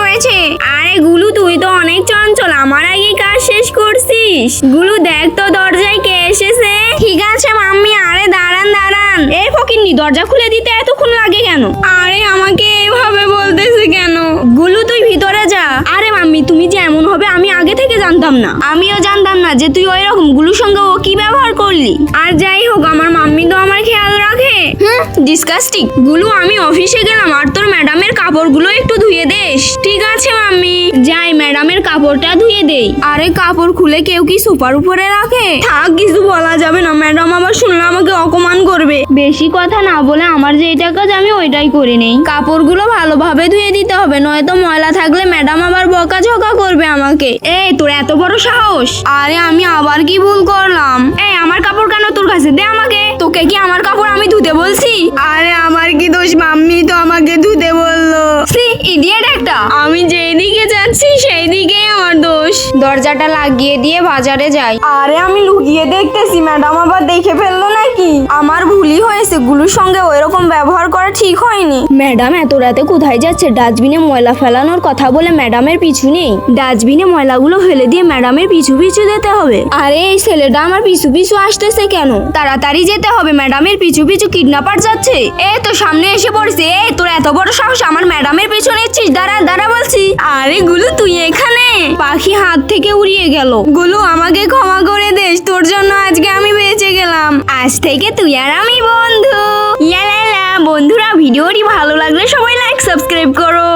হয়েছে। আরে গুলু তুই তো অনেক চঞ্চল, আমার আগে কাজ শেষ করছিস। গুলু দেখ তো দরজায় কে এসেছে। ঠিক আছে মাম্মি, আরে দাঁড়ান দাঁড়ান। এই ফকিন্নি, দরজা খুলে দিতে এতক্ষণ লাগে কেন? আরে আমাকে এভাবে বলতেছে কেন? গুলু তুই ভিতরে যা। আরে মাম্মি তুমি যে এমন হবে আমি আগে থেকে জানতাম না। আমিও জানতাম না যে তুই ওই রকম গুলুর সঙ্গে ও কি ব্যবহার করলি। আর যাই হোক, আমার মাম্মি তো আমার খেয়াল রাখে। ডিসকাস্টিং। গুলু আমি অফিসে গেলাম, আর তোর ম্যাডামের কাপড়গুলো একটু ধুয়ে দেস। ঠিক আছে মাম্মি। যাই ম্যাডামের কাপড়টা ধুয়ে দেই। আরে কাপড় খুলে কেউ কি সোফার উপরে রাখে? থাক, কিছু বলা যাবে না, ম্যাডাম আবার শুনলে আমাকে অপমান করবে। বেশি কথা না বলে আমার যে এটা কাজ আমি ওইটাই করে নেই। কাপড়গুলো ভালোভাবে ধুয়ে দিতে হবে, নয়তো ময়লা থাকলে ম্যাডাম আবার বকাঝকা করবে আমাকে। এই তোর এত বড় সাহস! আরে আমি আবার কি ভুল করলাম? এই আমার কাপড় কেন তোর কাছে? দে আমাকে। তোকে কি আমার কাপড় আমি ধুতে বলছি? আরে আমার কি দোষ? মাম্মি তো আমাকে ধুতে বললো। ইডিয়েট একটা! আমি যেই দিকে যাচ্ছি সেই দিকেই আমার দোষ। দরজাটা লাগিয়ে দিয়ে বাজারে যাই। আরে আমি লুকিয়ে দেখতেছি, ম্যাডাম আবার দেখে ফেললো নাকি? আমার ভুলই হয়েছে, গুলুর সঙ্গে ওইরকম ব্যবহার করা ঠিক হয়নি। ম্যাডাম এত রাতে কোথায় যাচ্ছে? ডাস্টবিনে ময়লা ফেলানোর কথা বলে ম্যাডামের পিছু নেই। ডাস্টবিনে ময়লাগুলো ফেলে দিয়ে ম্যাডামের পিছু পিছু যেতে হবে। আরে এই ছেলেটা আমার পিছু পিছু আসতেছে কেন? তাড়াতাড়ি যেতে হবে, ম্যাডামের পিছু পিছু কিডন্যাপার যাচ্ছে। এই তো সামনে এসে পড়ছে। এই তোর এত বড় সাহস আমার ম্যাডামের পিছু নিচ্ছিস? দাঁড়া দাঁড়া বলছি। আরে গুলু তুই এখানে? পাখি হাত থেকে উড়িয়ে গেল। গুলু আমাকে ক্ষমা করে দেস, তোর জন্য আজকে আমি বেঁচে গেলাম। আজ থেকে তুই আর আমি বন্ধু। বন্ধুরা ভিডিওটি ভালো লাগলে সবাই লাইক সাবস্ক্রাইব করো।